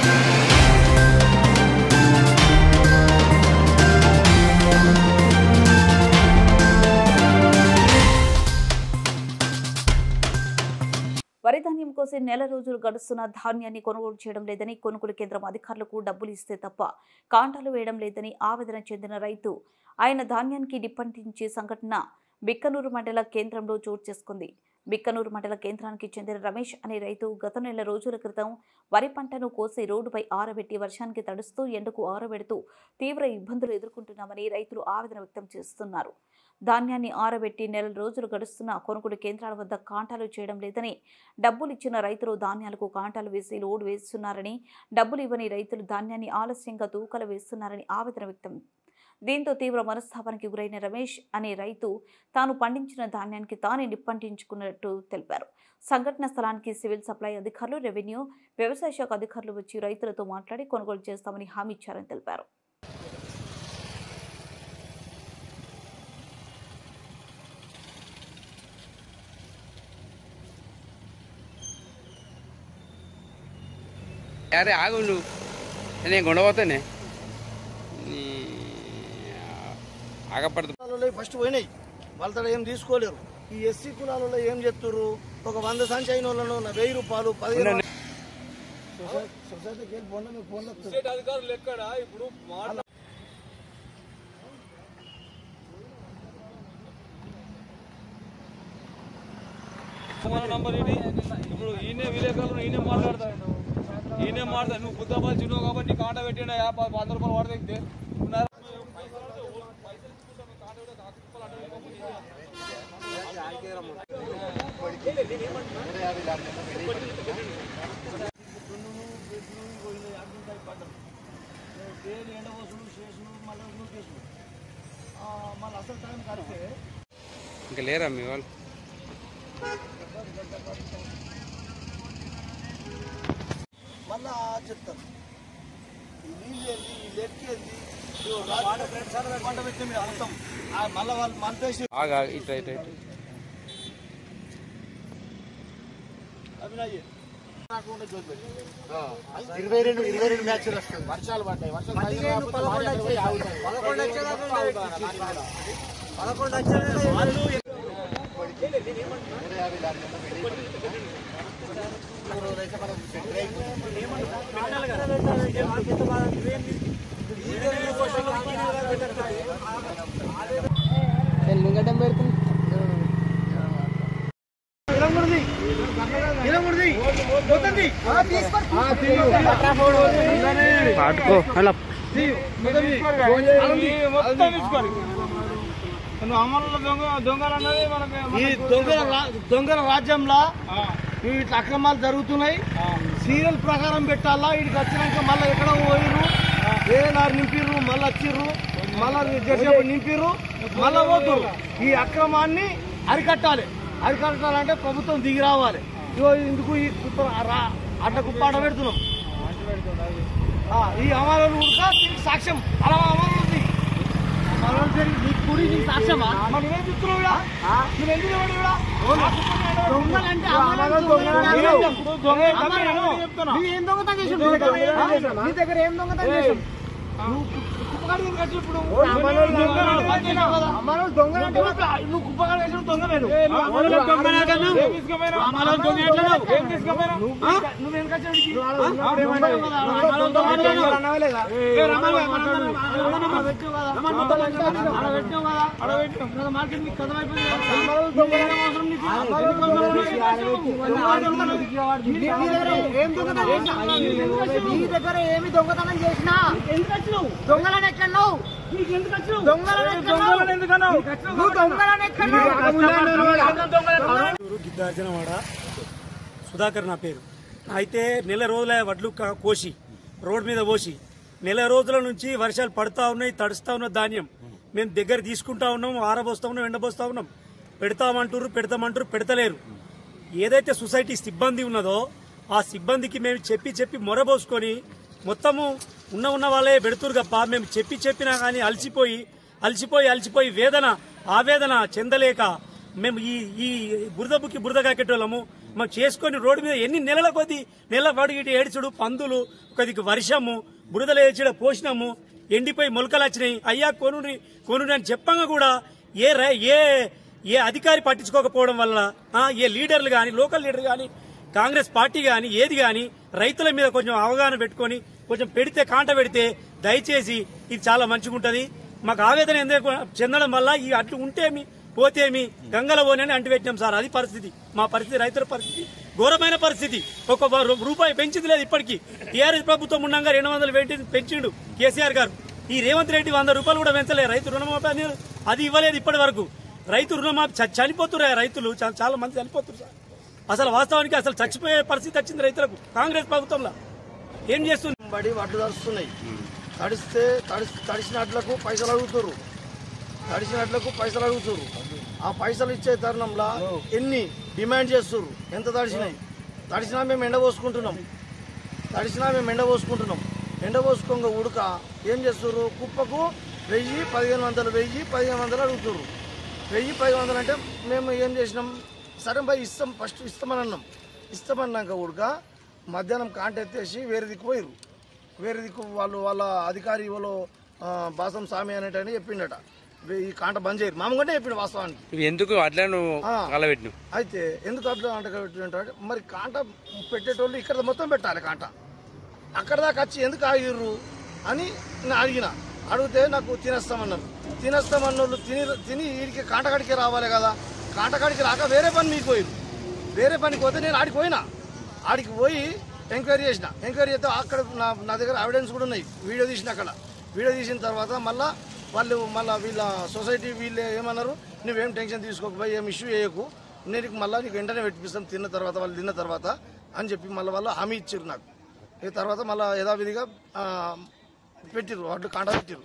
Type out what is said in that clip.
వరి ధాన్యం కోసి నెల రోజులు గడుస్తున్న ధాన్యాన్ని కొనుగోలు చేయడం లేదని కొనుగోలు కేంద్రం అధికారులకు డబ్బులు ఇస్తే తప్ప కాంటాలు వేయడం లేదని ఆవేదన చెందిన రైతు ఆయన ధాన్యానికి నిప్పంటించే సంఘటన బిక్కనూరు మండల కేంద్రంలో చోటు చేసుకుంది. బిక్కనూరు మండల కేంద్రానికి చెందిన రమేష్ అనే రైతు గత నెల రోజుల క్రితం వరి పంటను కోసి రోడ్డుపై ఆరబెట్టి వర్షానికి తడుస్తూ ఎండకు ఆరబెడుతూ తీవ్ర ఇబ్బందులు ఎదుర్కొంటున్నామని రైతులు ఆవేదన వ్యక్తం చేస్తున్నారు. ధాన్యాన్ని ఆరబెట్టి నెల రోజులు గడుస్తున్న కొనుగోలు కేంద్రాల వద్ద కాంటాలు చేయడం లేదని, డబ్బులు ఇచ్చిన రైతులు ధాన్యాలకు కాంటాలు వేసి లోడ్ వేస్తున్నారని, డబ్బులు ఇవ్వని రైతులు ధాన్యాన్ని ఆలస్యంగా తూకలు వేస్తున్నారని ఆవేదన వ్యక్తం. దీంతో తీవ్ర మనస్తాపానికి గురైన రమేష్ అనే రైతు తాను పండించిన ధాన్యానికి తానే నిప్పంటించుకున్నట్టు తెలిపారు. సంఘటన స్థలానికి సివిల్ సప్లై అధికారులు, రెవెన్యూ, వ్యవసాయ శాఖ అధికారులు వచ్చి రైతులతో మాట్లాడి కొనుగోలు చేస్తామని హామీ ఇచ్చారని తెలిపారు. అరే ఆగు నువ్వు, నేను కొండపోతానే ఆగపడుతుంది. ఫస్ట్ పోయినాయి వాళ్ళతో ఏం తీసుకోలేరు. ఈ ఎస్సీ కులాలలో ఏం చెప్తారు, ఒక 100 సంచి అయిన వాళ్ళను 1000 రూపాయలు 15 సొసైటీకి వెళ్ళి ఫోన్ ఫోన్ అధికారులు ఎక్కడ ఇప్పుడు నంబర్ ఇది. ఇప్పుడు ఈయనే విలేకరులు ఈయనే మాట్లాడతాడు, నువ్వు బుద్ధాబాద్ చిన్న కాబట్టి కాంట పెట్టిన 100 రూపాయలు వాడితే ఎండవోసులు శేషులు మళ్ళీ కేసులు మళ్ళీ అసలు టైం కడితే ఇంకా లేరా మీ వాళ్ళు? మళ్ళా చెప్తాను ఈ నీళ్ళు ఏంది, ఈ లెక్క ఏంది, పంట పెట్టే మీరు అర్థం మళ్ళీ వాళ్ళు మంపేసి అభినయ్ 22 మ్యాచ్లు వస్తుంది. వర్షాలు పడ్డాయి, వర్షాలు దొంగల రాజ్యంలో ఇట్లా అక్రమాలు జరుగుతున్నాయి. సీరియల్ ప్రకారం పెట్టాలా, వీడికి వచ్చినాక మళ్ళీ ఎక్కడ పోయిర్రు, ఏనారు నింపిర్రు, మళ్ళీ వచ్చిర్రు, మళ్ళీ జడ్జి నింపిర్రు, మళ్ళీ పోతుర్రు. ఈ అక్రమాన్ని అరికట్టాలంటే ప్రభుత్వం దిగి రావాలి. ఇందుకు ఈ అడ్డ కుప్పాట పెడుతున్నాం. ఈ అమలు కూడా సాక్ష్యం అలా అమలు ఉంది. సాక్ష్యమా నువ్వేం చెప్తున్నావు? ఏం దొంగతనం చేసి నీ దగ్గర ఏం దొంగతనం చేసాం? ఇప్పుడు నువ్వు కుప్పగాడు వేసిన దొంగ వేరు. నువ్వేం నీ దగ్గర ఏమి దొంగతనం చేసినా దొంగలను ఎక్కడో గిద్దార్జనవాడ సుధాకర్ నా పేరు. అయితే నెల రోజుల వడ్లు కోసి రోడ్ మీద పోసి నెల రోజుల నుంచి వర్షాలు పడుతూ ఉన్నాయి, తడుస్తూ ఉన్న ధాన్యం మేము దగ్గర తీసుకుంటా ఉన్నాం, ఆరబోస్తా ఉన్నాం, ఎండబోస్తా ఉన్నాం. పెడతామంటారు, పెడతలేరు. ఏదైతే సొసైటీ సిబ్బంది ఉన్నదో ఆ సిబ్బందికి మేము చెప్పి మొరబోసుకొని మొత్తము ఉన్న వాళ్ళే పెడుతురు తప్ప మేము చెప్పినా కానీ అలసిపోయి ఆవేదన చెందలేక మేము ఈ బురద కాకెట్టోళ్ళము. మాకు చేసుకొని రోడ్డు మీద ఎన్ని నెలల కొద్ది నెల పడి ఏడ్చుడు పందులు కొద్దిగా వర్షము బురదలు ఏడ్చడ పోషణము ఎండిపోయి మొలకలు వచ్చినాయి అయ్యా కొనుని అని చెప్పంగా కూడా ఏ అధికారి పట్టించుకోకపోవడం వల్ల ఏ లీడర్లు కానీ లోకల్ లీడర్ కానీ కాంగ్రెస్ పార్టీ కానీ ఏది కానీ రైతుల మీద కొంచెం అవగాహన పెట్టుకొని కొంచెం పెడితే కాంట పెడితే దయచేసి ఇది చాలా మంచిగా ఉంటుంది. మాకు ఆవేదన ఎందుకు చెందడం వల్ల ఈ అట్లు ఉంటేమి పోతేమి గంగల పోని అంటిపెట్టినాం సార్. అది పరిస్థితి మా పరిస్థితి, రైతుల పరిస్థితి ఘోరమైన పరిస్థితి. ఒక్క రూపాయి పెంచింది లేదు ఇప్పటికీ. టీఆర్ఎస్ ప్రభుత్వం ఉండగా 200 పెంచిండు కేసీఆర్ గారు. ఈ రేవంత్ రెడ్డి 100 రూపాయలు కూడా పెంచలేదు. రైతు రుణమాఫీ అది ఇవ్వలేదు ఇప్పటి వరకు. రైతు రుణమాఫీ చనిపోతున్నారు రైతులు, చాలా మంది చనిపోతున్నారు సార్. అసలు వాస్తవానికి అసలు చచ్చిపోయే పరిస్థితి వచ్చింది రైతులకు కాంగ్రెస్ ప్రభుత్వంలో. ఏం చేస్తుంది? బడి వడ్లు తడుస్తున్నాయి. తడిసినట్లకు పైసలు అడుగుతారు. ఆ పైసలు ఇచ్చే తరుణంలో ఎన్ని డిమాండ్ చేస్తున్నారు. ఎంత తడిసినా మేము ఎండబోసుకుంటున్నాం. ఎండబోసుకోగా ఉడక ఏం చేస్తున్నారు? కుప్పకు 1000, 1500 అడుగుతారు. 1000-1500 అంటే మేము ఏం చేసినాం? సరే భయ్ ఇస్తాం, ఫస్ట్ ఇస్తామని అన్నాం. ఇస్తామన్నాక ఉడక మధ్యాహ్నం కాంట ఎత్తేసి వేరే దిక్కు పోయారు. వేరే దిక్కు వాళ్ళ అధికారి వాళ్ళు బాసం స్వామి అనేటని చెప్పిండట ఈ కాంట బంద్ చేయరు. మామూలుగానే చెప్పిండు వాస్తవానికి. ఎందుకు అట్లా అయితే ఎందుకు అట్లా అంటగట్టినట్టు మరి కాంట పెట్టేటోళ్ళు ఇక్కడ మొత్తం పెట్టాలి కాంట. అక్కడ దాకా వచ్చి ఎందుకు ఆగిర్రు అని నేను అడిగితే నాకు తినేస్తామన్నారు తిని వీడికి కాంటకాడికి రావాలి కదా. కాంటకాడికి రాక వేరే పని మీకు పోయారు. వేరే పనికి పోతే నేను ఆడికి పోయి ఎంక్వైరీ చేస్తే అక్కడ నా దగ్గర ఎవిడెన్స్ కూడా ఉన్నాయి. వీడియో తీసిన తర్వాత మళ్ళీ వీళ్ళ సొసైటీ వీళ్ళు ఏమన్నారు? నువ్వేం టెన్షన్ తీసుకోకపోయి ఏం ఇష్యూ చేయకు, నేను నీకు వెంటనే పెట్టిస్తాను వాళ్ళు తిన్న తర్వాత అని చెప్పి వాళ్ళు హామీ ఇచ్చారు నాకు. ఈ తర్వాత యథావిధిగా పెట్టిర్రు, వాటిలో కాంటలో పెట్టిర్రు.